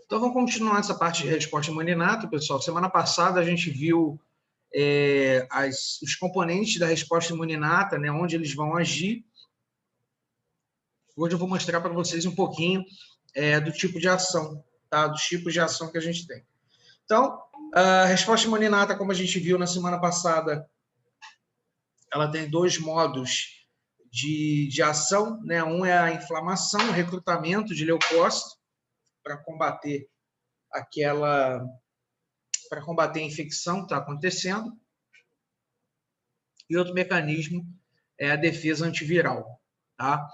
Então, vamos continuar essa parte de resposta imune inata, pessoal. Semana passada a gente viu os componentes da resposta imune inata, né, onde eles vão agir. Hoje eu vou mostrar para vocês um pouquinho do tipo de ação, tá? Dos tipos de ação que a gente tem. Então, a resposta imune inata, como a gente viu na semana passada, ela tem dois modos de ação, né? Um é a inflamação, o recrutamento de leucócito para combater a infecção que está acontecendo. E outro mecanismo é a defesa antiviral, tá?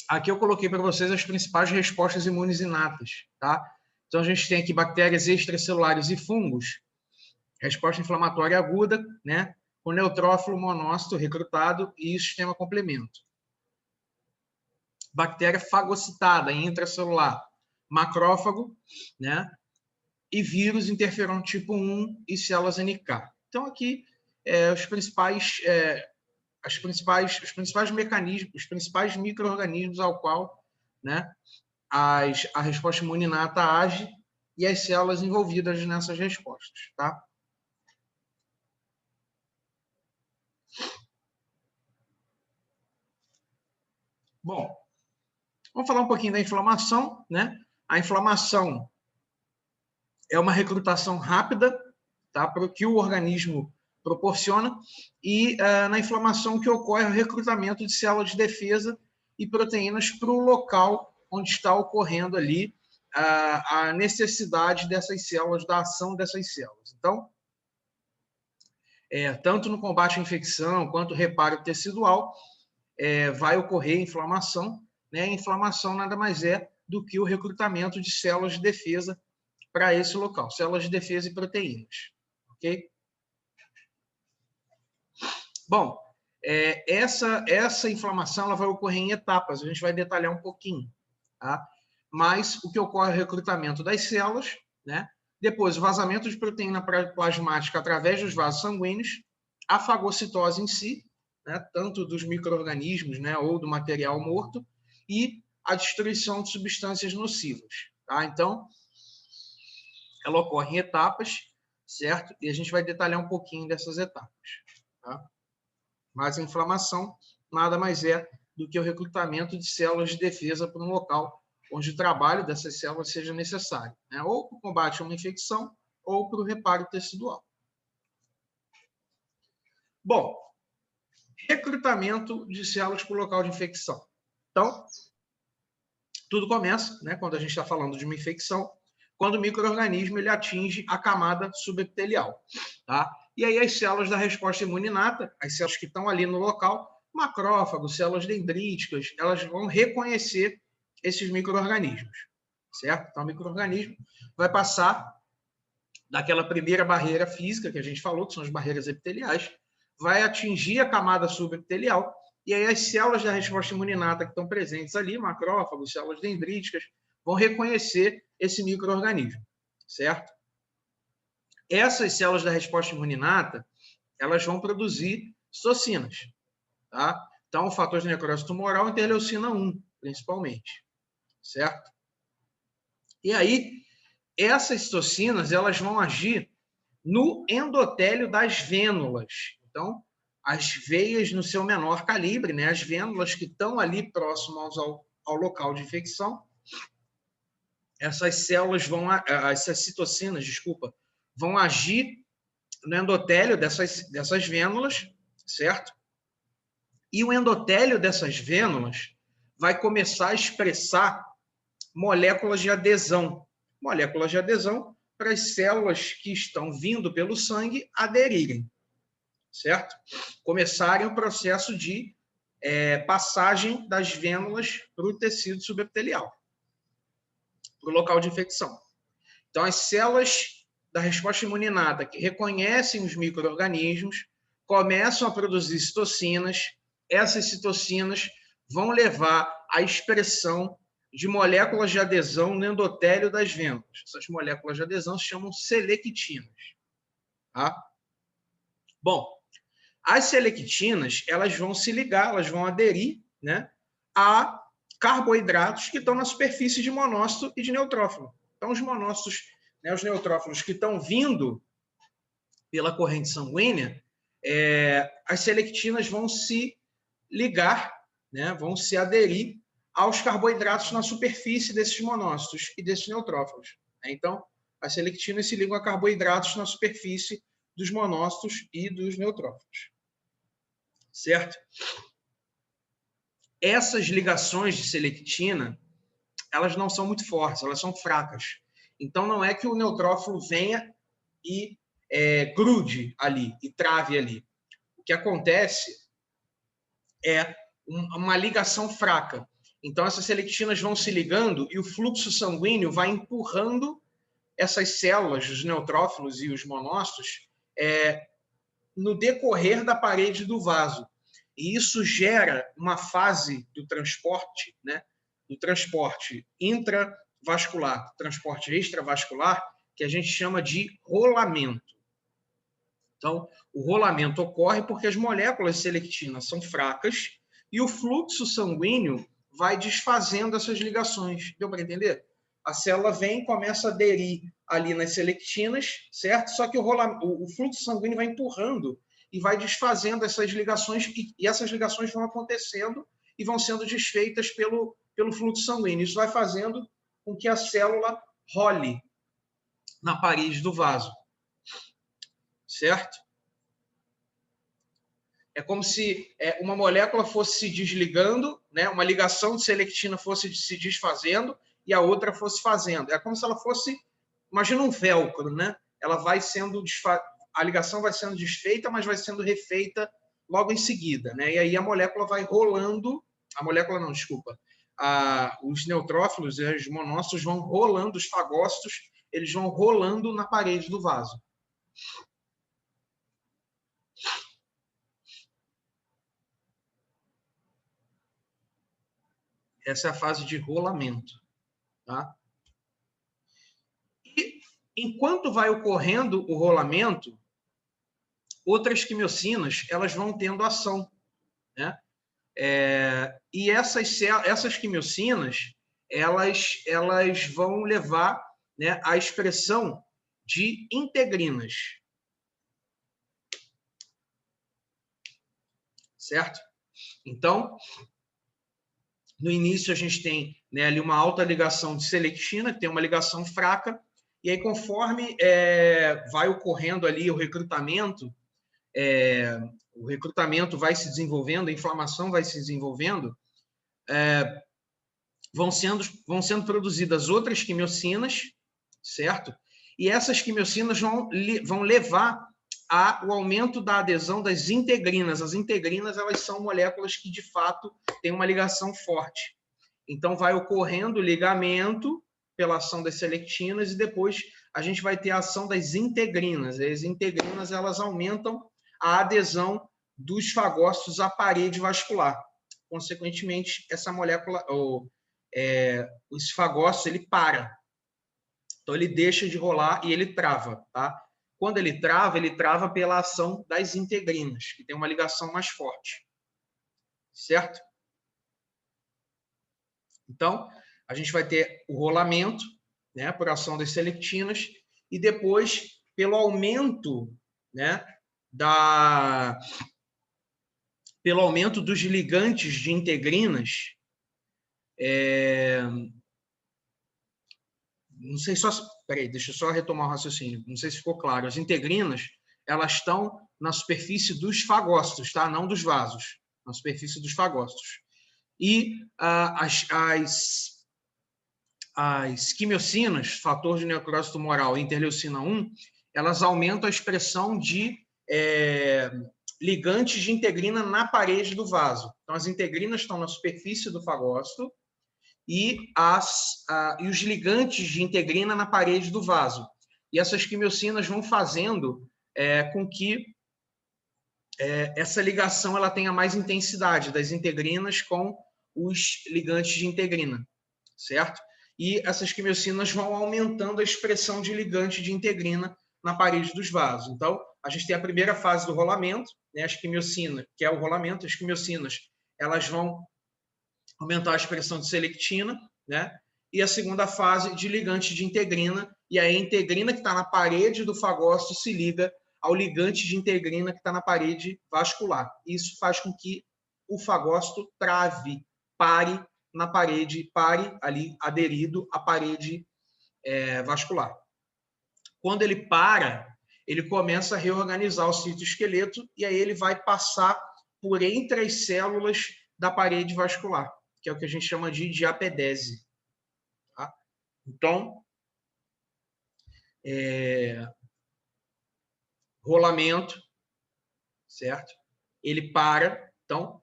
Aqui eu coloquei para vocês as principais respostas imunes inatas, tá? Então a gente tem aqui bactérias extracelulares e fungos, resposta inflamatória aguda, né? Com neutrófilo, monócito recrutado e sistema complemento. Bactéria fagocitada, intracelular, macrófago, né? E vírus interferon tipo 1 e células NK. Então, aqui, os principais mecanismos, os principais micro-organismos ao qual, né, a resposta imune inata age e as células envolvidas nessas respostas, tá? Bom, vamos falar um pouquinho da inflamação, né? A inflamação é uma recrutação rápida, tá? Para o que o organismo proporciona, e na inflamação que ocorre o recrutamento de células de defesa e proteínas para o local onde está ocorrendo ali a necessidade dessas células, da ação dessas células. Então, tanto no combate à infecção quanto reparo tecidual, vai ocorrer inflamação, né? A inflamação nada mais é do que o recrutamento de células de defesa para esse local, células de defesa e proteínas, ok? Bom, essa inflamação ela vai ocorrer em etapas, a gente vai detalhar um pouquinho, tá? Mas o que ocorre é o recrutamento das células, né? Depois o vazamento de proteína plasmática através dos vasos sanguíneos, a fagocitose em si, né? Tanto dos micro-organismos, né? Ou do material morto, e a destruição de substâncias nocivas, tá? Então, ela ocorre em etapas, certo? E a gente vai detalhar um pouquinho dessas etapas, tá? Mas a inflamação nada mais é do que o recrutamento de células de defesa para um local onde o trabalho dessas células seja necessário, né? Ou para o combate a uma infecção ou para o reparo tecidual. Bom, recrutamento de células para o local de infecção. Então, tudo começa, né, quando a gente está falando de uma infecção, quando o micro-organismo ele atinge a camada subepitelial, tá? E aí as células da resposta imune inata, as células que estão ali no local, macrófagos, células dendríticas, elas vão reconhecer esses micro-organismos, certo? Então o micro-organismo vai passar daquela primeira barreira física que a gente falou, que são as barreiras epiteliais, vai atingir a camada subepitelial, e aí as células da resposta imune inata que estão presentes ali, macrófagos, células dendríticas, vão reconhecer esse micro-organismo, certo? Essas células da resposta imune inata, elas vão produzir citocinas, tá? Então, o fator de necrose tumoral, interleucina 1, principalmente, certo? E aí, essas citocinas, elas vão agir no endotélio das vênulas. Então, as veias no seu menor calibre, né? As vênulas que estão ali próximas ao local de infecção, essas citocinas, desculpa, vão agir no endotélio dessas vênulas, certo? E o endotélio dessas vênulas vai começar a expressar moléculas de adesão. Moléculas de adesão para as células que estão vindo pelo sangue aderirem, certo? Começarem o processo de passagem das vênulas para o tecido subepitelial, para o local de infecção. Então, as células da resposta imune inata que reconhecem os micro-organismos começam a produzir citocinas. Essas citocinas vão levar à expressão de moléculas de adesão no endotélio das vênulas. Essas moléculas de adesão se chamam selectinas, tá? Bom, as selectinas, elas vão se ligar, elas vão aderir, né, carboidratos que estão na superfície de monócito e de neutrófilo. Então, os monócitos, né, os neutrófilos que estão vindo pela corrente sanguínea, as selectinas vão se ligar, né, vão se aderir aos carboidratos na superfície desses monócitos e desses neutrófilos. Então, as selectinas se ligam a carboidratos na superfície dos monócitos e dos neutrófilos. Certo? Essas ligações de selectina, elas não são muito fortes, elas são fracas. Então, não é que o neutrófilo venha e grude ali, e trave ali. O que acontece é uma ligação fraca. Então, essas selectinas vão se ligando e o fluxo sanguíneo vai empurrando essas células, os neutrófilos e os monócitos, no decorrer da parede do vaso. E isso gera uma fase do transporte, né? Do transporte intravascular, transporte extravascular, que a gente chama de rolamento. Então, o rolamento ocorre porque as moléculas de selectina são fracas e o fluxo sanguíneo vai desfazendo essas ligações. Deu para entender? A célula vem e começa a aderir ali nas selectinas, certo? Só que o fluxo sanguíneo vai empurrando e vai desfazendo essas ligações, e essas ligações vão acontecendo e vão sendo desfeitas pelo fluxo sanguíneo. Isso vai fazendo com que a célula role na parede do vaso. Certo? É como se uma molécula fosse se desligando, né? Uma ligação de selectina fosse se desfazendo e a outra fosse fazendo. É como se ela fosse, imagina um velcro, né? Ela vai sendo a ligação vai sendo desfeita, mas vai sendo refeita logo em seguida, né? E aí a molécula vai rolando, os neutrófilos e os monócitos vão rolando, os fagócitos, eles vão rolando na parede do vaso. Essa é a fase de rolamento. Tá? E enquanto vai ocorrendo o rolamento, outras quimiocinas elas vão tendo ação. Né? E essas quimiocinas elas vão levar, né, à expressão de integrinas. Certo? Então, no início, a gente tem, né, ali uma alta ligação de selectina, que tem uma ligação fraca, e aí, conforme vai ocorrendo ali o recrutamento vai se desenvolvendo, a inflamação vai se desenvolvendo, vão sendo produzidas outras quimiocinas, certo? E essas quimiocinas vão levar ao aumento da adesão das integrinas. As integrinas, elas são moléculas que, de fato, têm uma ligação forte. Então, vai ocorrendo o ligamento pela ação das selectinas e depois a gente vai ter a ação das integrinas. As integrinas, elas aumentam a adesão dos fagócitos à parede vascular. Consequentemente, essa molécula, esse fagócito, ele para. Então, ele deixa de rolar e ele trava, tá? Quando ele trava pela ação das integrinas, que tem uma ligação mais forte. Certo? Então, a gente vai ter o rolamento, né, por ação das selectinas, e depois, pelo aumento, né, pelo aumento dos ligantes de integrinas, não sei só... Peraí, deixa eu só retomar o raciocínio. Não sei se ficou claro. As integrinas, elas estão na superfície dos fagócitos, tá? Não dos vasos. Na superfície dos fagócitos. E as quimiocinas, fator de necrose tumoral e interleucina 1, elas aumentam a expressão de ligantes de integrina na parede do vaso. Então, as integrinas estão na superfície do fagócito e os ligantes de integrina na parede do vaso. E essas quimiocinas vão fazendo com que essa ligação ela tenha mais intensidade das integrinas com os ligantes de integrina, certo? E essas quimiocinas vão aumentando a expressão de ligante de integrina na parede dos vasos. Então, a gente tem a primeira fase do rolamento, né, as quimiocinas, que é o rolamento, as quimiocinas, elas vão aumentar a expressão de selectina, né? E a segunda fase de ligante de integrina, e aí a integrina que está na parede do fagócito se liga ao ligante de integrina que está na parede vascular. Isso faz com que o fagócito trave, pare na parede, pare ali aderido à parede vascular. Quando ele para, ele começa a reorganizar o citoesqueleto e aí ele vai passar por entre as células da parede vascular, que é o que a gente chama de diapedese. Tá? Então, rolamento, certo? Ele para, então,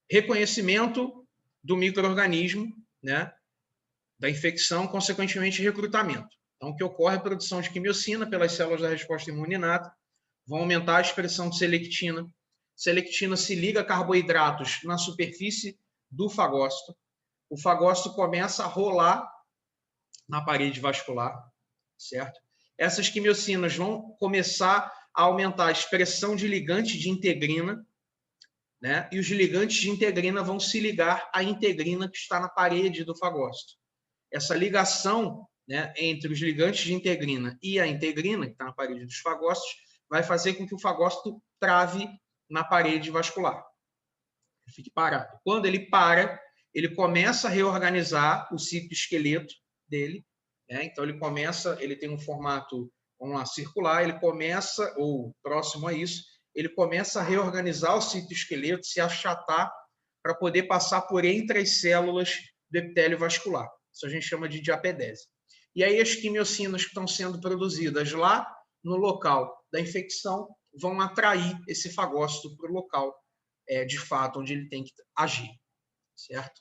reconhecimento do micro-organismo, né? Da infecção, consequentemente recrutamento. Então, o que ocorre é a produção de quimiocina pelas células da resposta imune inata, vão aumentar a expressão de selectina. Selectina se liga a carboidratos na superfície do fagócito. O fagócito começa a rolar na parede vascular, certo? Essas quimiocinas vão começar a aumentar a expressão de ligante de integrina, né? E os ligantes de integrina vão se ligar à integrina que está na parede do fagócito. Essa ligação, né, entre os ligantes de integrina e a integrina, que está na parede dos fagócitos, vai fazer com que o fagócito trave na parede vascular. Ele fique parado. Quando ele para, ele começa a reorganizar o citoesqueleto dele, né? Então ele tem um formato, vamos lá, circular, ele começa, ou próximo a isso, ele começa a reorganizar o citoesqueleto, se achatar, para poder passar por entre as células do epitélio vascular. Isso a gente chama de diapedese. E aí as quimiocinas que estão sendo produzidas lá no local da infecção vão atrair esse fagócito para o local, de fato, onde ele tem que agir, certo?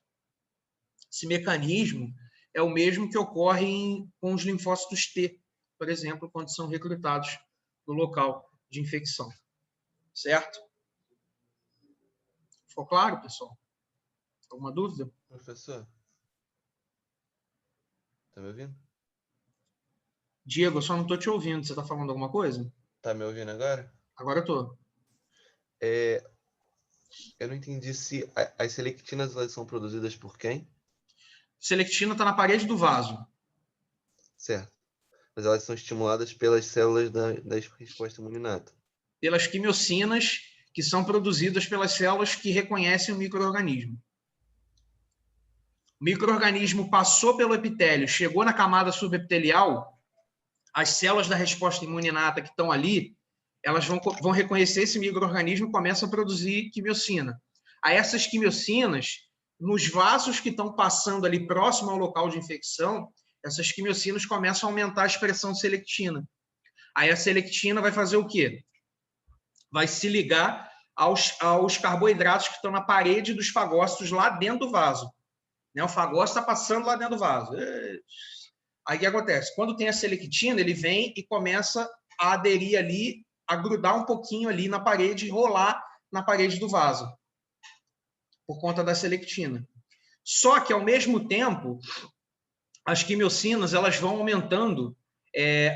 Esse mecanismo é o mesmo que ocorre com os linfócitos T, por exemplo, quando são recrutados no local de infecção, certo? Ficou claro, pessoal? Alguma dúvida? Professor, tá me ouvindo? Diego, eu só não estou te ouvindo. Você está falando alguma coisa? Tá me ouvindo agora? Agora eu estou. Eu não entendi se as selectinas elas são produzidas por quem? Selectina está na parede do vaso. Certo. Mas elas são estimuladas pelas células da resposta imune inata. Pelas quimiocinas que são produzidas pelas células que reconhecem o micro-organismo. O micro-organismo passou pelo epitélio, chegou na camada subepitelial, as células da resposta imune inata que estão ali, elas vão reconhecer esse micro-organismo e começam a produzir quimiocina. Aí essas quimiocinas, nos vasos que estão passando ali próximo ao local de infecção, essas quimiocinas começam a aumentar a expressão de selectina. Aí a selectina vai fazer o quê? Vai se ligar aos carboidratos que estão na parede dos fagócitos lá dentro do vaso. Né? O fagócito está passando lá dentro do vaso. Aí o que acontece? Quando tem a selectina, ele vem e começa a aderir ali, a grudar um pouquinho ali na parede e rolar na parede do vaso, por conta da selectina. Só que, ao mesmo tempo, as quimiocinas elas vão aumentando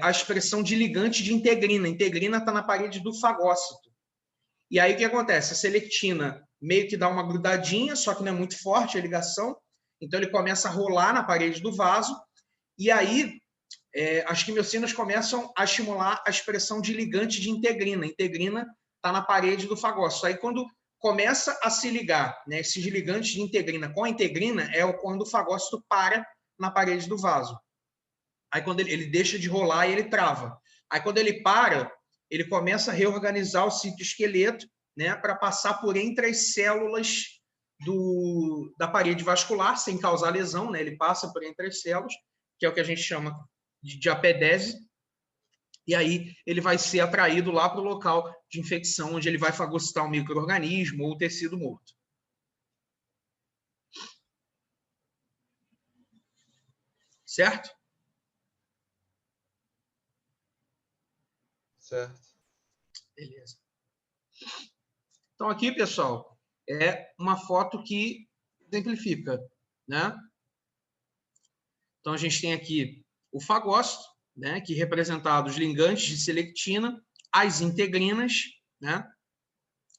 a expressão de ligante de integrina. A integrina está na parede do fagócito. E aí o que acontece? A selectina meio que dá uma grudadinha, só que não é muito forte a ligação, então ele começa a rolar na parede do vaso, e aí as quimiocinas começam a estimular a expressão de ligante de integrina. A integrina está na parede do fagócito. Aí quando começa a se ligar, né, esses ligantes de integrina com a integrina, é quando o fagócito para na parede do vaso. Aí quando ele deixa de rolar e ele trava. Aí quando ele para, ele começa a reorganizar o citoesqueleto, né, para passar por entre as células da parede vascular, sem causar lesão, né? Ele passa por entre as células, que é o que a gente chama de diapedese, e aí ele vai ser atraído lá para o local de infecção, onde ele vai fagocitar um micro-organismo ou tecido morto. Certo? Certo. Beleza. Então aqui, pessoal, é uma foto que exemplifica, né? Então a gente tem aqui o fagócito, né, que representado os ligantes de selectina, as integrinas, né?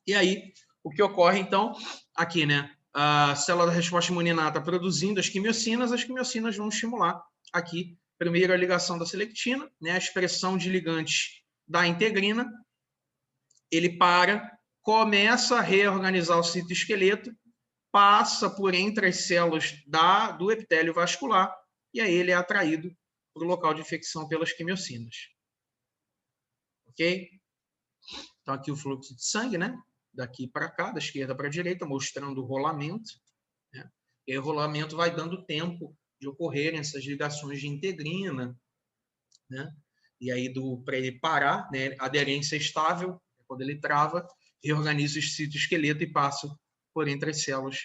E aí o que ocorre então aqui, né? A célula da resposta imune inata produzindo as quimiocinas vão estimular aqui, primeiro, a ligação da selectina, né, a expressão de ligantes da integrina, ele começa a reorganizar o citoesqueleto, passa por entre as células do epitélio vascular, e aí ele é atraído para o local de infecção pelas quimiocinas. Ok? Então, aqui o fluxo de sangue, né? Daqui para cá, da esquerda para a direita, mostrando o rolamento. Né? E aí, o rolamento vai dando tempo de ocorrerem essas ligações de integrina, né? E aí, para ele parar, né? Aderência estável, quando ele trava, reorganiza o citoesqueleto e passa por entre as células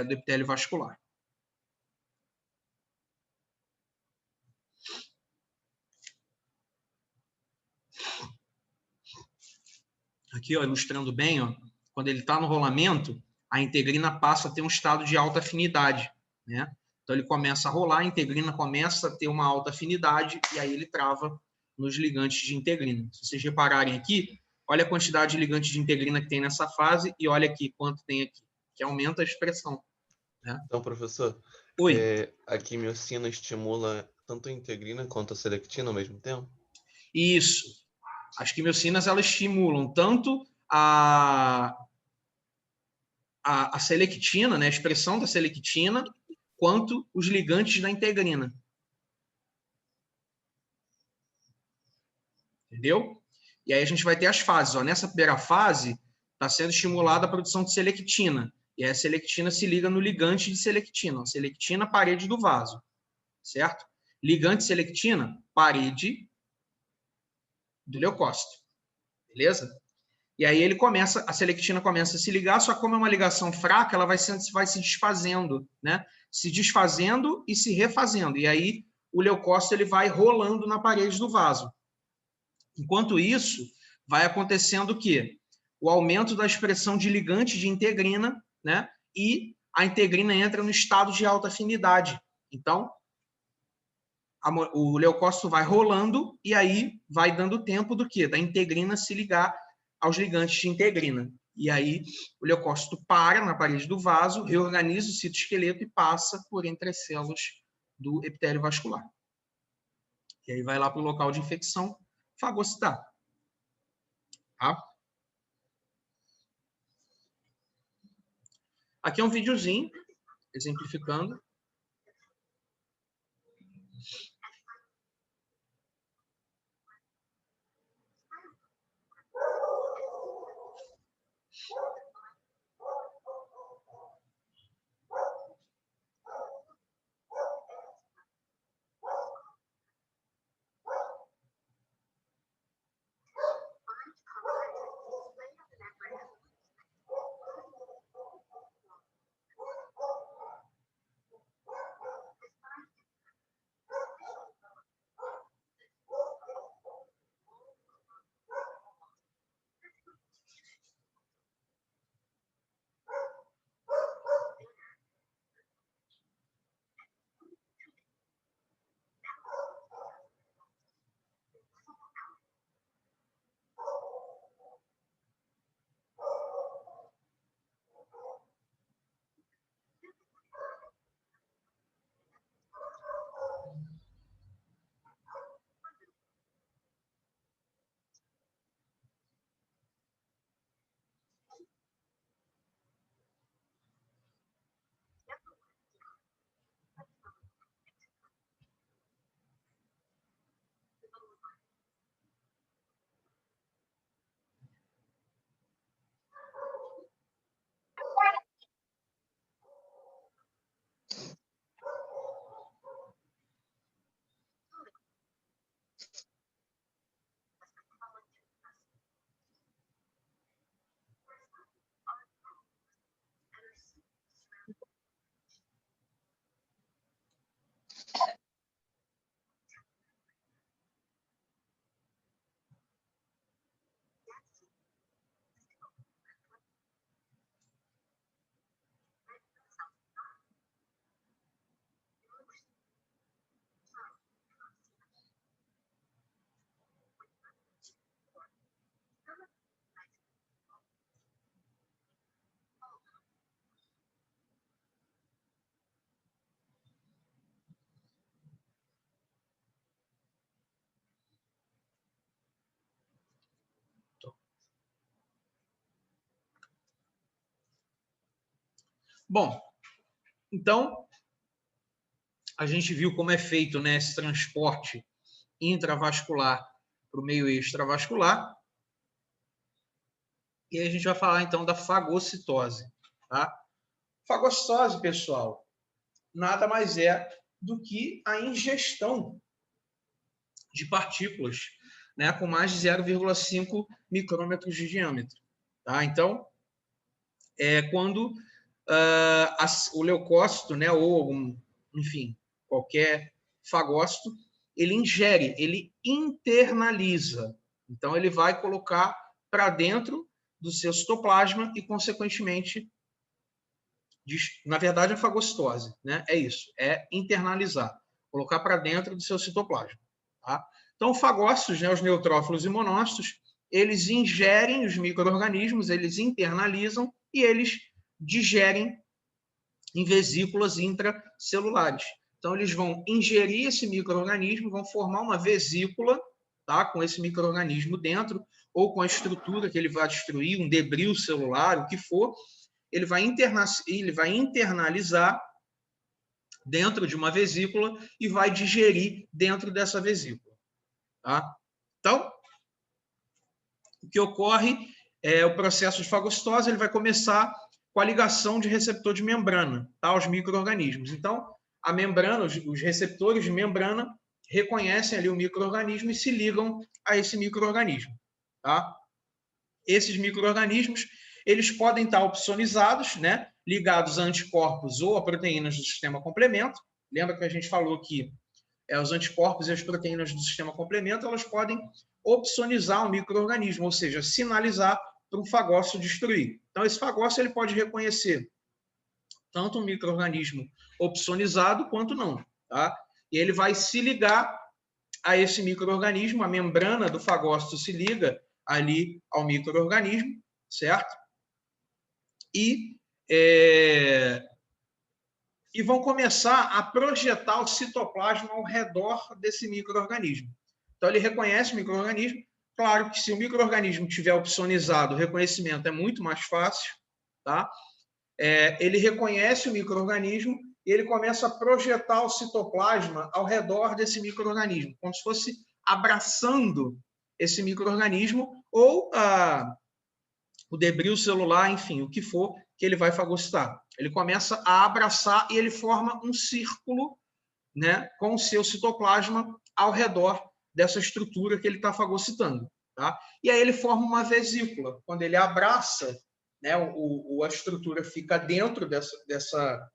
do epitélio vascular. Aqui, ó, ilustrando bem, ó, quando ele está no rolamento, a integrina passa a ter um estado de alta afinidade, né? Então ele começa a rolar, a integrina começa a ter uma alta afinidade e aí ele trava nos ligantes de integrina. Se vocês repararem aqui, olha a quantidade de ligantes de integrina que tem nessa fase e olha aqui quanto tem aqui, que aumenta a expressão. Né? Então, professor, Oi. A quimiocina estimula tanto a integrina quanto a selectina ao mesmo tempo? Isso. As quimiocinas, elas estimulam tanto a selectina, né, a expressão da selectina, quanto os ligantes da integrina. Entendeu? E aí a gente vai ter as fases. Ó. Nessa primeira fase, está sendo estimulada a produção de selectina. E aí a selectina se liga no ligante de selectina. Ó. Selectina, parede do vaso. Certo? Ligante selectina, parede do leucócito. Beleza? E aí a selectina começa a se ligar, só que como é uma ligação fraca, ela vai se desfazendo, né? Se desfazendo e se refazendo. E aí o leucócito ele vai rolando na parede do vaso. Enquanto isso, vai acontecendo o quê? O aumento da expressão de ligante de integrina, né? E a integrina entra no estado de alta afinidade. Então, o leucócito vai rolando e aí vai dando tempo do quê? Da integrina se ligar aos ligantes de integrina. E aí o leucócito para na parede do vaso, reorganiza o citoesqueleto e passa por entre as células do epitélio vascular. E aí vai lá para o local de infecção, fagocitar. Tá? Aqui é um videozinho exemplificando. Bom, então, a gente viu como é feito, né, esse transporte intravascular para o meio extravascular. E aí a gente vai falar, então, da fagocitose. Tá? Fagocitose, pessoal, nada mais é do que a ingestão de partículas, né, com mais de 0,5 micrômetros de diâmetro. Tá? Então, é quando o leucócito, né, ou, enfim, qualquer fagócito, ele ingere, ele internaliza. Então, ele vai colocar para dentro do seu citoplasma e, consequentemente, na verdade, a fagocitose, né? É isso, é internalizar, colocar para dentro do seu citoplasma. Tá? Então, fagócitos, né, os neutrófilos e monócitos, eles ingerem os micro-organismos, eles internalizam e eles digerem em vesículas intracelulares. Então, eles vão ingerir esse micro-organismo, vão formar uma vesícula, tá, com esse micro-organismo dentro, ou com a estrutura que ele vai destruir, um debris celular, o que for, ele vai internalizar dentro de uma vesícula e vai digerir dentro dessa vesícula. Tá? Então, o que ocorre é o processo de fagocitose, ele vai começar com a ligação de receptor de membrana, tá, aos micro-organismos. Então, a membrana, os receptores de membrana reconhecem ali o micro-organismo e se ligam a esse micro-organismo. Tá? Esses micro-organismos, eles podem estar opsonizados, né, ligados a anticorpos ou a proteínas do sistema complemento. Lembra que a gente falou que os anticorpos e as proteínas do sistema complemento, elas podem opsonizar o micro-organismo, ou seja, sinalizar para um fagócito destruir. Então, esse fagócito ele pode reconhecer tanto um micro-organismo opsonizado quanto não. Tá? E ele vai se ligar a esse micro-organismo, a membrana do fagócito se liga ali ao micro-organismo, certo? E vão começar a projetar o citoplasma ao redor desse micro-organismo. Então, ele reconhece o micro-organismo. Claro que se o micro-organismo estiver opsonizado, o reconhecimento é muito mais fácil. Tá? Ele reconhece o micro-organismo e ele começa a projetar o citoplasma ao redor desse micro-organismo, como se fosse abraçando esse micro-organismo ou o debris celular, enfim, o que for que ele vai fagocitar. Ele começa a abraçar e ele forma um círculo, né, com o seu citoplasma ao redor dessa estrutura que ele está fagocitando. Tá? E aí ele forma uma vesícula. Quando ele abraça, né, a estrutura fica dentro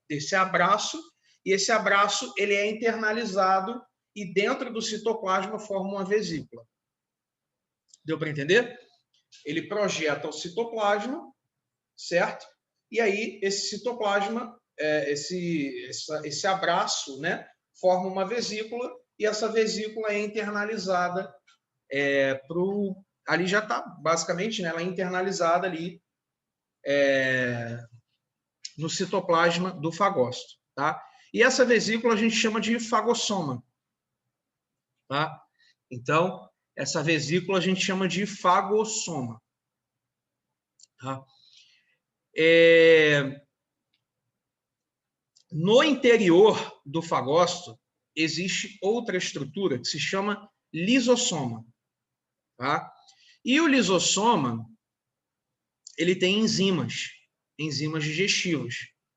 desse abraço, e esse abraço ele é internalizado e dentro do citoplasma forma uma vesícula. Deu para entender? Ele projeta o citoplasma, certo? E aí esse citoplasma, esse abraço, né, forma uma vesícula e essa vesícula é internalizada ali já está basicamente, né, ela é internalizada ali no citoplasma do fagócito, tá? E essa vesícula a gente chama de fagossoma, tá? Então, essa vesícula a gente chama de fagossoma, tá? No interior do fagócito existe outra estrutura que se chama lisossoma, tá? E o lisossoma ele tem enzimas digestivas,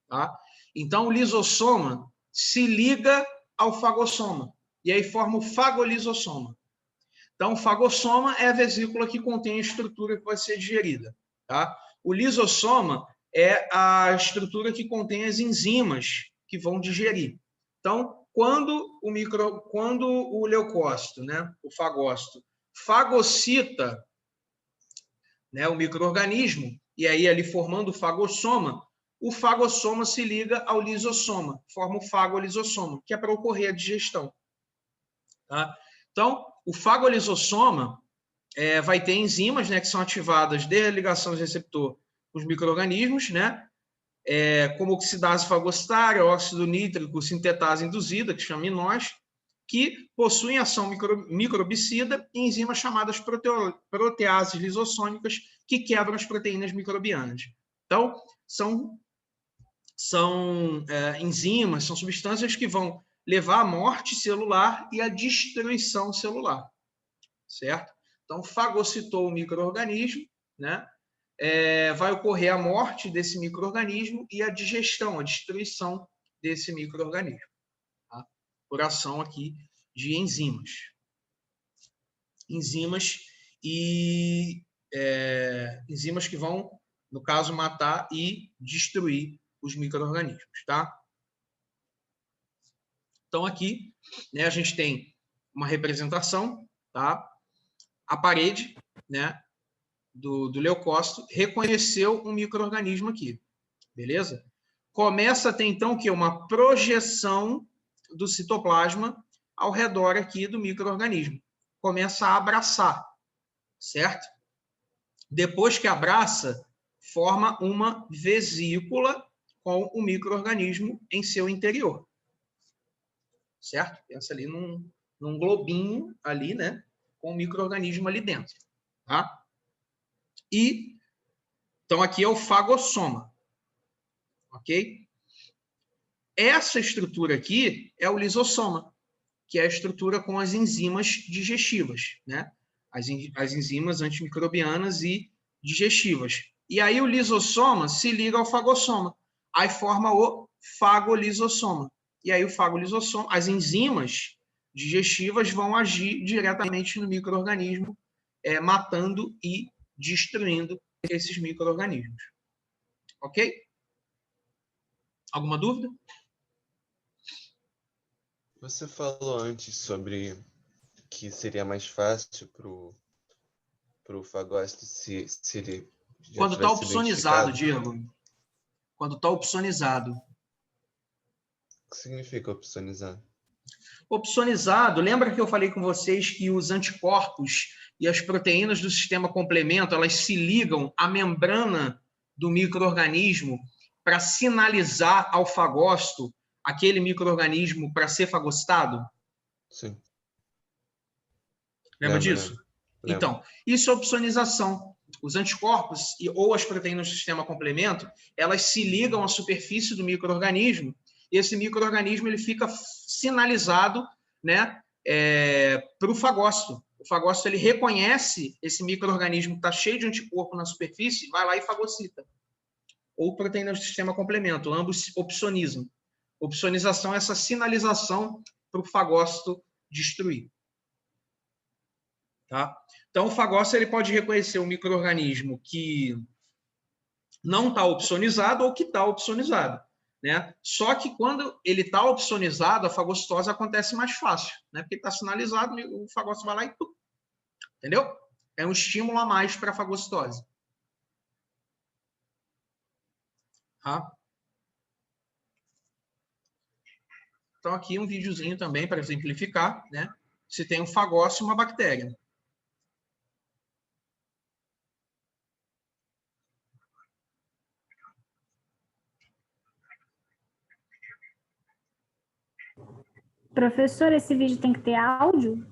tá? Então o lisossoma se liga ao fagossoma e aí forma o fagolisossoma. Então o fagossoma é a vesícula que contém a estrutura que vai ser digerida, tá? O lisossoma é a estrutura que contém as enzimas que vão digerir. Então, quando o leucócito, né, o fagócito, fagocita, né, o micro-organismo, e aí ali formando o fagossoma se liga ao lisossoma, forma o fagolisossoma, que é para ocorrer a digestão. Tá? Então, o fagolisossoma vai ter enzimas, né, que são ativadas desde a ligação do receptor com os micro-organismos, né, como oxidase fagocitária, óxido nítrico, sintetase induzida, que chama INOS, que possuem ação microbicida e enzimas chamadas proteases lisossômicas, que quebram as proteínas microbianas. Então, são são enzimas, são substâncias que vão levar à morte celular e à destruição celular, certo? Então, fagocitou o micro-organismo, né? Vai ocorrer a morte desse micro-organismo e a digestão, a destruição desse micro-organismo, tá? Por ação aqui de enzimas. Enzimas que vão, no caso, matar e destruir os micro-organismos, tá? Então, aqui, né, a gente tem uma representação, tá? A parede, né, do leucócito reconheceu um micro-organismo aqui, beleza? Começa a ter, então, o quê? Uma projeção do citoplasma ao redor aqui do micro-organismo. Começa a abraçar, certo? Depois que abraça, forma uma vesícula com o micro-organismo em seu interior, certo? Pensa ali num globinho ali, né? Com o micro-organismo ali dentro, tá? Então, aqui é o fagossoma, ok? Essa estrutura aqui é o lisossoma, que é a estrutura com as enzimas digestivas, né? As enzimas antimicrobianas e digestivas. E aí o lisossoma se liga ao fagossoma. Aí forma o fagolisossoma. E aí o fagolisossoma, as enzimas digestivas vão agir diretamente no micro-organismo, matando e destruindo esses micro-organismos. Ok? Alguma dúvida? Você falou antes sobre que seria mais fácil para o fagócito se ele já Quando está tivesse opsonizado, identificado. Diego. Quando está opsonizado. O que significa opsonizado? Opsonizado, lembra que eu falei com vocês que os anticorpos e as proteínas do sistema complemento, elas se ligam à membrana do micro-organismo para sinalizar ao fagócito aquele micro-organismo para ser fagocitado? Sim. Lembra disso? Lembro. Então, isso é opsonização. Os anticorpos ou as proteínas do sistema complemento, elas se ligam à superfície do micro-organismo e esse micro-organismo ele fica sinalizado, né, para o fagócito. O fagócito ele reconhece esse micro-organismo que está cheio de anticorpo na superfície, vai lá e fagocita. Ou proteínas do sistema complemento, ambos opsonizam. Opsonização é essa sinalização para o fagócito destruir. Tá? Então, o fagócito ele pode reconhecer um micro-organismo que não está opsonizado ou que está opsonizado, né? Só que quando ele está opsonizado, a fagocitose acontece mais fácil, né? Porque está sinalizado, o fagócito vai lá e tudo. Entendeu? É um estímulo a mais para a fagocitose. Tá? Então, aqui um videozinho também para exemplificar, né? Se tem um fagócito e uma bactéria. Professor, esse vídeo tem que ter áudio?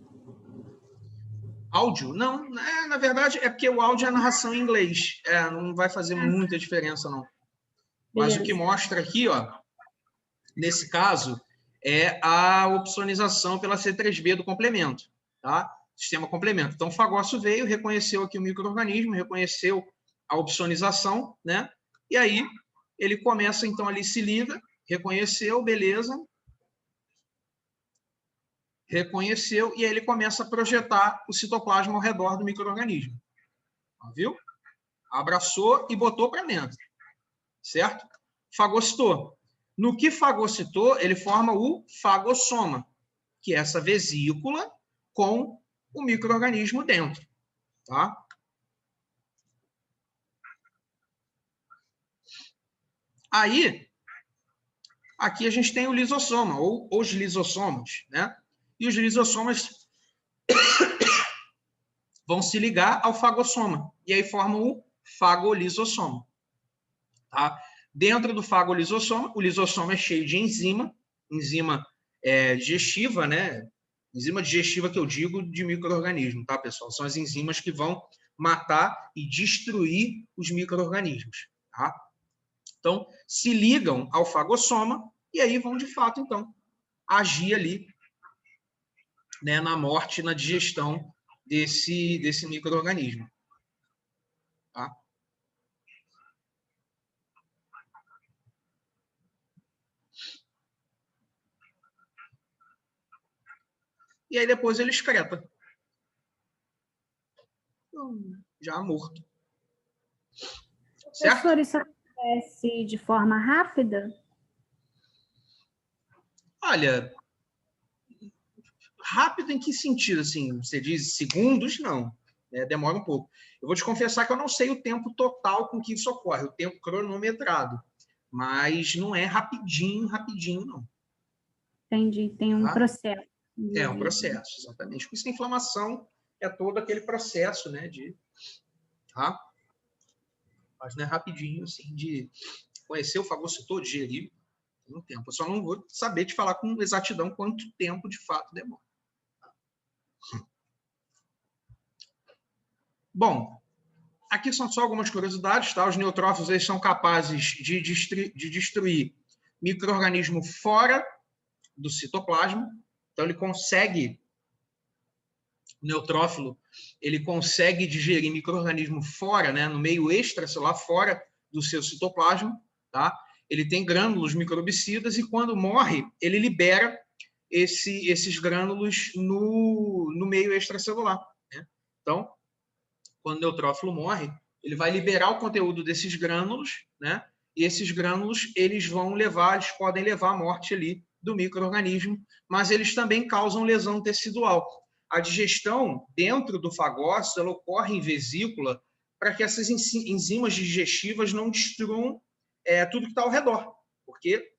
Áudio? Não, na verdade é porque o áudio é a narração em inglês. Não vai fazer muita diferença, não. Mas Beleza. o que mostra aqui, ó, nesse caso, é a opsonização pela C3b do complemento, tá? Sistema complemento. Então, o fagócito veio, reconheceu aqui o micro-organismo, reconheceu a opsonização, né? E aí, ele começa, então, ali se liga, reconheceu, beleza. Reconheceu, e aí ele começa a projetar o citoplasma ao redor do micro-organismo. Viu? Abraçou e botou para dentro. Certo? Fagocitou. No que fagocitou, ele forma o fagossoma, que é essa vesícula com o micro-organismo dentro. Tá? Aí, aqui a gente tem o lisossoma, ou os lisossomas, né? E os lisossomas vão se ligar ao fagossoma, e aí formam o fagolisossoma. Tá? Dentro do fagolisossoma, o lisossoma é cheio de enzima digestiva, né? Enzima digestiva que eu digo de micro-organismo, tá, pessoal? São as enzimas que vão matar e destruir os micro-organismos, tá? Então, se ligam ao fagossoma e aí vão, de fato, então, agir ali, né, na morte, na digestão desse micro-organismo. Tá? E aí depois ele excreta. Já morto. Certo? Professor, isso acontece de forma rápida? Olha, rápido em que sentido? Assim, você diz segundos? Não. Demora um pouco. Eu vou te confessar que eu não sei o tempo total com que isso ocorre, o tempo cronometrado. Mas não é rapidinho, não. Entendi, tem um processo. É um processo, exatamente. Por isso que a inflamação é todo aquele processo, né, tá? Mas não é rapidinho, assim, de conhecer o fagocitor, digerir, tem um tempo. Eu só não vou saber te falar com exatidão quanto tempo de fato demora. Bom, aqui são só algumas curiosidades, tá? Os neutrófilos, eles são capazes de destruir micro-organismo fora do citoplasma. Então, o neutrófilo, ele consegue digerir micro-organismo fora, né, no meio extracelular, fora do seu citoplasma, tá? Ele tem grânulos microbicidas e quando morre, ele libera esses grânulos no meio extracelular, né? Então, quando o neutrófilo morre, ele vai liberar o conteúdo desses grânulos, né? E esses grânulos, eles podem levar à morte ali do micro-organismo, mas eles também causam lesão tecidual. A digestão dentro do fagócito, ela ocorre em vesícula para que essas enzimas digestivas não destruam tudo que está ao redor, porque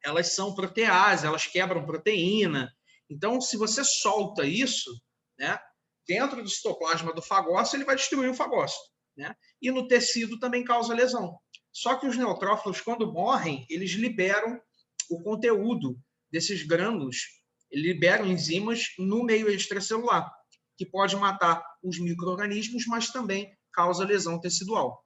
elas são protease, elas quebram proteína. Então, se você solta isso, né, dentro do citoplasma do fagócito, ele vai destruir o fagócito, né? E no tecido também causa lesão. Só que os neutrófilos, quando morrem, eles liberam o conteúdo desses grânulos, liberam enzimas no meio extracelular, que pode matar os micro-organismos, mas também causa lesão tecidual.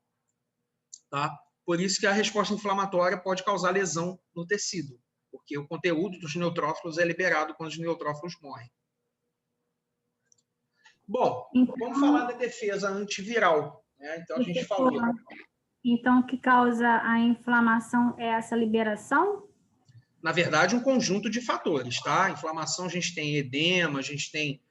Tá? Por isso que a resposta inflamatória pode causar lesão no tecido, porque o conteúdo dos neutrófilos é liberado quando os neutrófilos morrem. Bom, vamos falar da defesa antiviral, né? Então, a gente falou. Então, o que causa a inflamação é essa liberação? Na verdade, um conjunto de fatores, tá? Inflamação, a gente tem edema, a gente tem...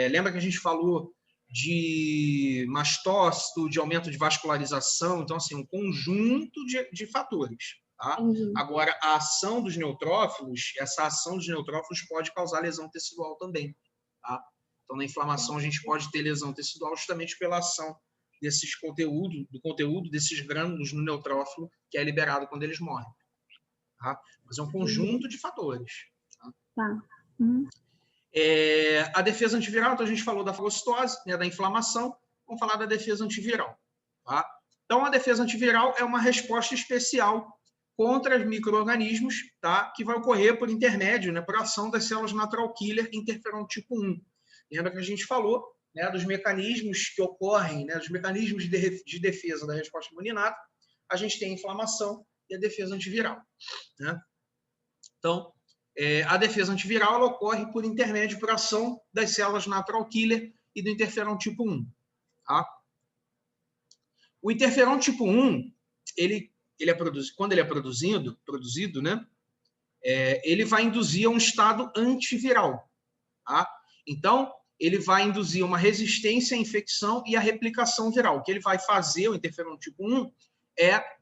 lembra que a gente falou de mastócito, de aumento de vascularização? Então, assim, um conjunto de fatores, tá? Agora, a ação dos neutrófilos, essa ação dos neutrófilos pode causar lesão tecidual também, tá? Então, na inflamação, a gente pode ter lesão tecidual justamente pela ação do conteúdo desses grânulos no neutrófilo, que é liberado quando eles morrem. Tá? Mas é um conjunto de fatores. Tá? A defesa antiviral, então a gente falou da fagocitose, né, da inflamação, vamos falar da defesa antiviral. Tá? Então, a defesa antiviral é uma resposta especial contra os micro-organismos, tá, que vai ocorrer por intermédio, né, por ação das células natural killer interferon tipo 1. Lembra que a gente falou, né, dos mecanismos que ocorrem, né, dos mecanismos de defesa da resposta imunológica. A gente tem a inflamação e a defesa antiviral, né? Então, a defesa antiviral ela ocorre por intermédio, por ação das células natural killer e do interferon tipo 1. Tá? O interferon tipo 1, quando ele é produzido, né, ele vai induzir a um estado antiviral. Tá? Então, ele vai induzir uma resistência à infecção e à replicação viral. O que ele vai fazer, o interferon tipo 1, é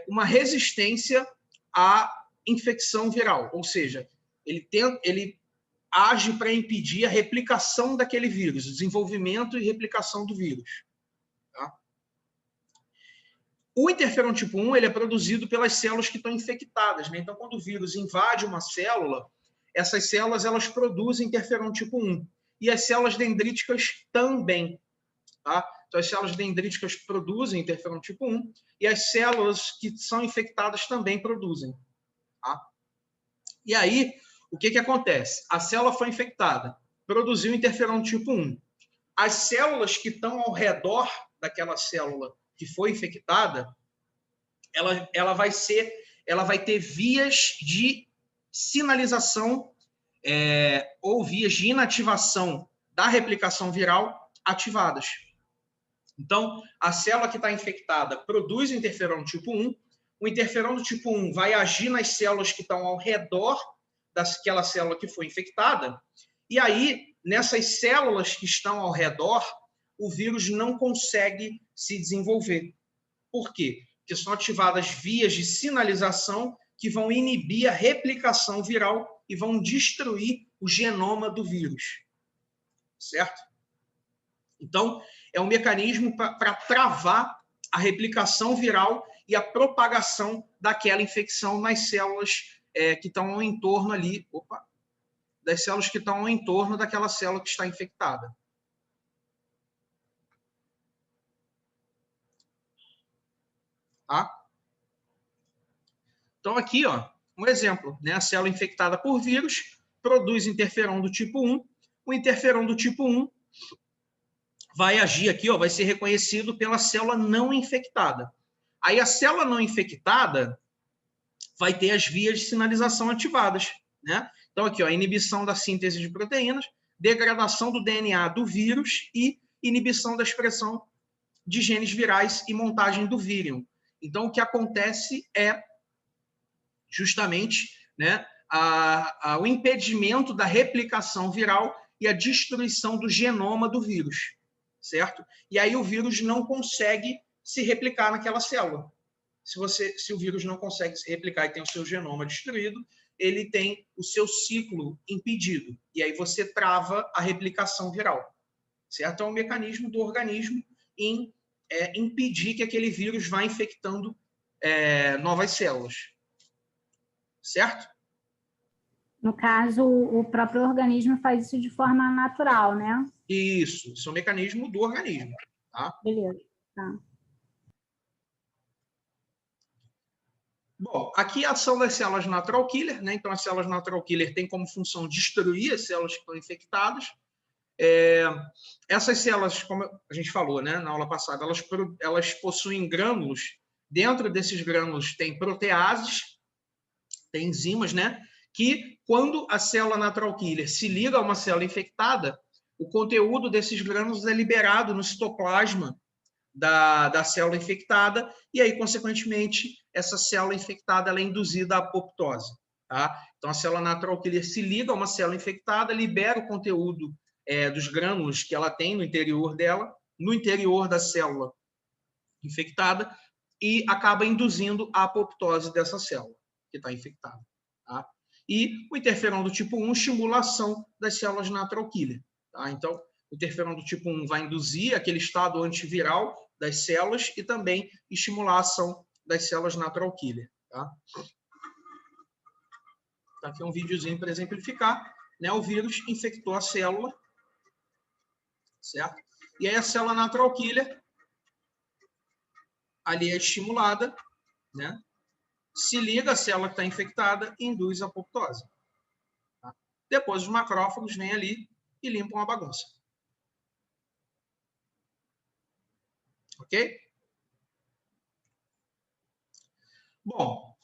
uma resistência à infecção viral, ou seja, ele age para impedir a replicação daquele vírus, o desenvolvimento e replicação do vírus. Tá? O interferon tipo 1 ele é produzido pelas células que estão infectadas, né? Então, quando o vírus invade uma célula, essas células elas produzem interferon tipo 1. E as células dendríticas também. Tá? Então, as células dendríticas produzem interferon tipo 1 e as células que são infectadas também produzem. Tá? E aí, o que acontece? A célula foi infectada, produziu interferon tipo 1. As células que estão ao redor daquela célula que foi infectada, ela vai ter vias de sinalização ou vias de inativação da replicação viral ativadas. Então, a célula que está infectada produz interferon tipo 1, o interferon do tipo 1 vai agir nas células que estão ao redor daquela célula que foi infectada, e aí, nessas células que estão ao redor, o vírus não consegue se desenvolver. Por quê? Porque são ativadas vias de sinalização que vão inibir a replicação viral e vão destruir o genoma do vírus. Certo? Então, é um mecanismo para travar a replicação viral e a propagação daquela infecção nas células que estão ao entorno ali, das células que estão ao entorno daquela célula que está infectada. Tá? Então, aqui, ó, um exemplo, né? A célula infectada por vírus produz interferon do tipo 1. O interferon do tipo 1 vai agir aqui, ó, vai ser reconhecido pela célula não infectada. Aí a célula não infectada vai ter as vias de sinalização ativadas, né? Então, aqui, ó, inibição da síntese de proteínas, degradação do DNA do vírus e inibição da expressão de genes virais e montagem do vírion. Então, o que acontece é justamente, né, o impedimento da replicação viral e a destruição do genoma do vírus, certo? E aí o vírus não consegue se replicar naquela célula. Se o vírus não consegue se replicar e tem o seu genoma destruído, ele tem o seu ciclo impedido. E aí você trava a replicação viral, certo? É um mecanismo do organismo em impedir que aquele vírus vá infectando novas células. Certo? No caso, o próprio organismo faz isso de forma natural, né? Isso é um mecanismo do organismo. Tá? Beleza. Tá. Bom, aqui a ação das células natural killer, né? Então, as células natural killer têm como função destruir as células que estão infectadas. Essas células, como a gente falou, né, na aula passada, elas possuem grânulos. Dentro desses grânulos tem proteases, tem enzimas, né? Que quando a célula natural killer se liga a uma célula infectada, o conteúdo desses grânulos é liberado no citoplasma da célula infectada e aí, consequentemente, essa célula infectada ela é induzida à apoptose. Tá? Então, a célula natural killer se liga a uma célula infectada, libera o conteúdo dos grânulos que ela tem no interior dela, no interior da célula infectada, e acaba induzindo a apoptose dessa célula que está infectada. Tá? E o interferon do tipo 1 estimula a ação das células natural killer. Tá? Então, o interferon do tipo 1 vai induzir aquele estado antiviral das células e também estimular a ação das células natural killer. Tá? Aqui é um videozinho para exemplificar. Né? O vírus infectou a célula, certo? E aí a célula natural killer ali é estimulada, né? Se liga à célula que está infectada e induz a apoptose. Tá? Depois os macrófagos vêm ali e limpam a bagunça. Ok? Bom,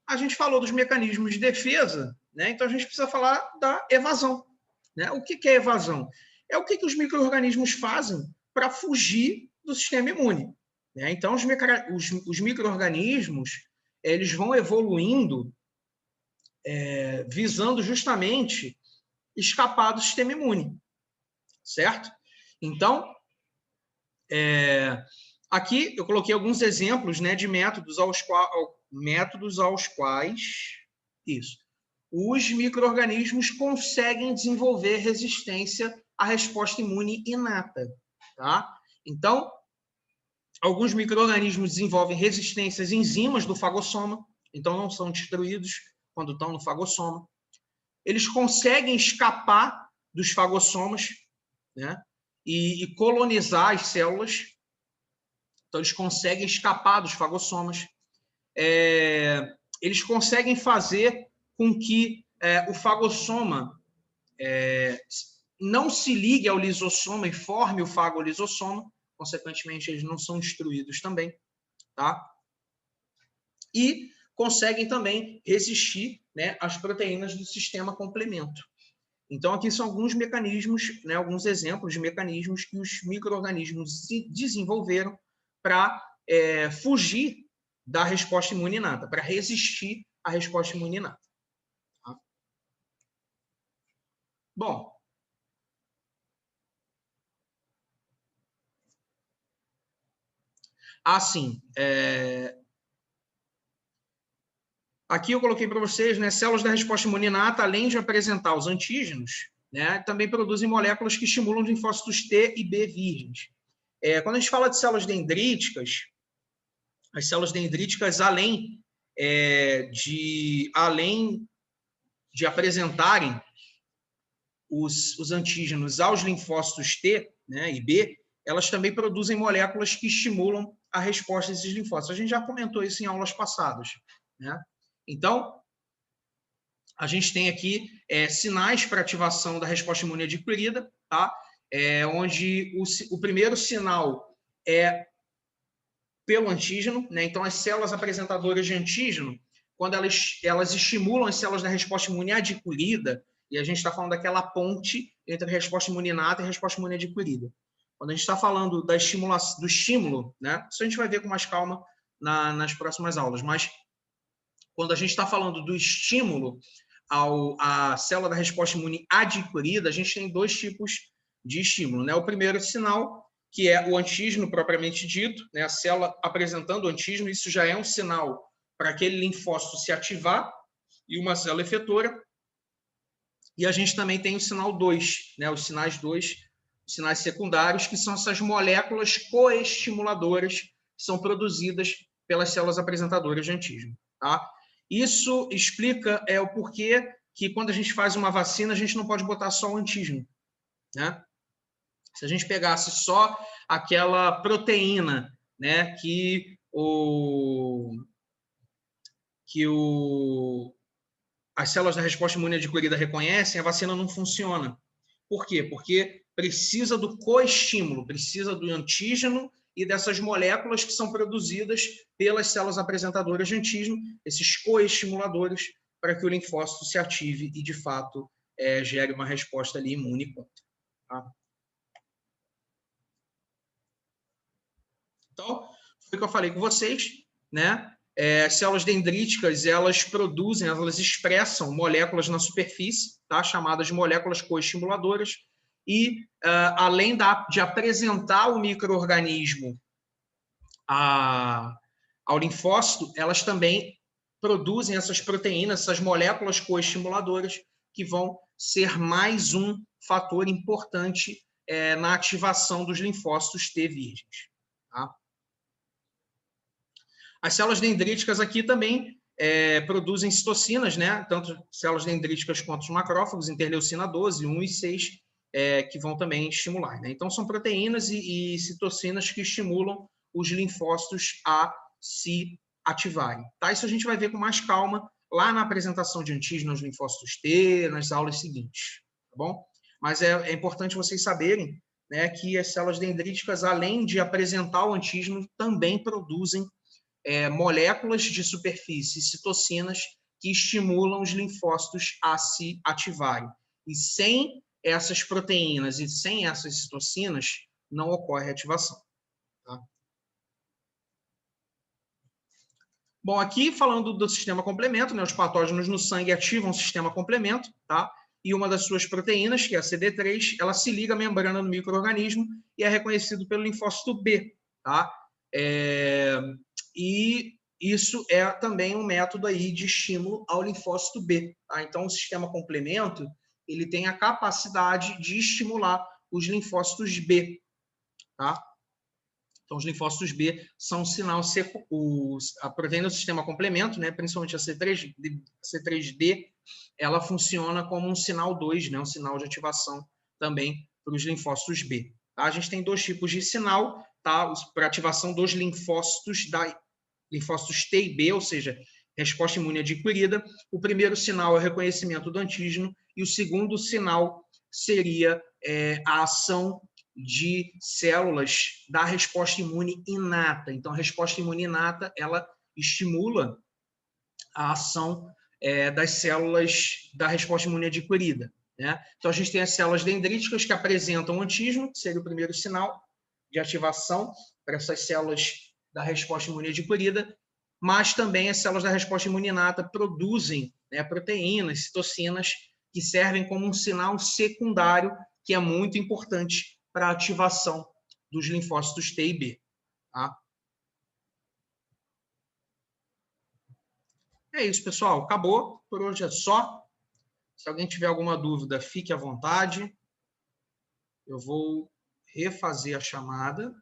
a gente falou dos mecanismos de defesa, né? Então a gente precisa falar da evasão. Né? O que é evasão? É o que os micro-organismos fazem para fugir do sistema imune. Né? Então, os micro-organismos eles vão evoluindo visando justamente escapar do sistema imune. Certo? Então, aqui eu coloquei alguns exemplos, né, de métodos aos quais os micro-organismos conseguem desenvolver resistência à resposta imune inata. Tá? Então, alguns micro-organismos desenvolvem resistência às enzimas do fagossoma, então não são destruídos quando estão no fagossoma. Eles conseguem escapar dos fagossomas, né, e colonizar as células. Então, eles conseguem escapar dos fagossomas. Eles conseguem fazer com que o fagossoma não se ligue ao lisossoma e forme o fagolisossoma. Consequentemente, eles não são destruídos também. Tá? e conseguem também resistir, né, às proteínas do sistema complemento. Então, aqui são alguns mecanismos, né, alguns exemplos de mecanismos que os micro-organismos desenvolveram para fugir da resposta imune inata, para resistir à resposta imune inata. Tá? Bom, assim, aqui eu coloquei para vocês, né, células da resposta imune inata, além de apresentar os antígenos, né, também produzem moléculas que estimulam os linfócitos T e B virgens. Quando a gente fala de células dendríticas, as células dendríticas, além de apresentarem os antígenos aos linfócitos T, né, e B, elas também produzem moléculas que estimulam a resposta desses linfócitos. A gente já comentou isso em aulas passadas, né? Então, a gente tem aqui sinais para ativação da resposta imune adquirida, tá? Onde o primeiro sinal é pelo antígeno, né? Então, as células apresentadoras de antígeno, quando elas estimulam as células da resposta imune adquirida, e a gente está falando daquela ponte entre a resposta imune inata e a resposta imune adquirida. Quando a gente está falando do estímulo, né? Isso a gente vai ver com mais calma nas próximas aulas, mas quando a gente está falando do estímulo à célula da resposta imune adquirida, a gente tem dois tipos de estímulo, né? O primeiro sinal, que é o antígeno propriamente dito, né? A célula apresentando o antígeno, isso já é um sinal para aquele linfócito se ativar e uma célula efetora. E a gente também tem o sinal 2, né? Os sinais 2, os sinais secundários, que são essas moléculas coestimuladoras que são produzidas pelas células apresentadoras de antígeno, tá? Isso explica o porquê que quando a gente faz uma vacina, a gente não pode botar só o antígeno, né? Se a gente pegasse só aquela proteína, né, as células da resposta imune adquirida reconhecem, a vacina não funciona. Por quê? Porque precisa do coestímulo, precisa do antígeno e dessas moléculas que são produzidas pelas células apresentadoras de antígeno, esses coestimuladores, para que o linfócito se ative e, de fato, gere uma resposta ali imune contra. Tá? Então, foi o que eu falei com vocês, né? Células dendríticas, elas produzem, elas expressam moléculas na superfície, tá? Chamadas de moléculas coestimuladoras, e além de apresentar o micro-organismo ao linfócito, elas também produzem essas proteínas, essas moléculas coestimuladoras, que vão ser mais um fator importante na ativação dos linfócitos T virgens. Tá? As células dendríticas aqui também produzem citocinas, né? Tanto células dendríticas quanto os macrófagos, interleucina 12, 1 e 6, que vão também estimular. Né? Então, são proteínas e citocinas que estimulam os linfócitos a se ativarem. Tá? Isso a gente vai ver com mais calma lá na apresentação de antígeno aos linfócitos T, nas aulas seguintes. Tá bom? Mas é importante vocês saberem, né, que as células dendríticas, além de apresentar o antígeno, também produzem moléculas de superfície, citocinas, que estimulam os linfócitos a se ativarem. E sem essas proteínas e sem essas citocinas, não ocorre ativação. Tá? Bom, aqui falando do sistema complemento, né, os patógenos no sangue ativam o sistema complemento, tá? E uma das suas proteínas, que é a CD3, ela se liga à membrana do micro-organismo e é reconhecido pelo linfócito B, tá? E isso é também um método aí de estímulo ao linfócito B. Tá? Então, o sistema complemento, ele tem a capacidade de estimular os linfócitos B. Tá? Então, os linfócitos B são um sinal seco. A proteína do sistema complemento, né, principalmente a C3D, ela funciona como um sinal 2, né, um sinal de ativação também para os linfócitos B. Tá? A gente tem dois tipos de sinal, tá? Para ativação dos linfócitos T e B, ou seja, resposta imune adquirida. O primeiro sinal é o reconhecimento do antígeno e o segundo sinal seria a ação de células da resposta imune inata. Então, a resposta imune inata, ela estimula a ação das células da resposta imune adquirida, né? Então, a gente tem as células dendríticas que apresentam antígeno, que seria o primeiro sinal de ativação para essas células da resposta imune adquirida, mas também as células da resposta imune inata produzem, né, proteínas, citocinas, que servem como um sinal secundário, que é muito importante para a ativação dos linfócitos T e B. Tá? É isso, pessoal. Acabou. Por hoje é só. Se alguém tiver alguma dúvida, fique à vontade. Eu vou refazer a chamada.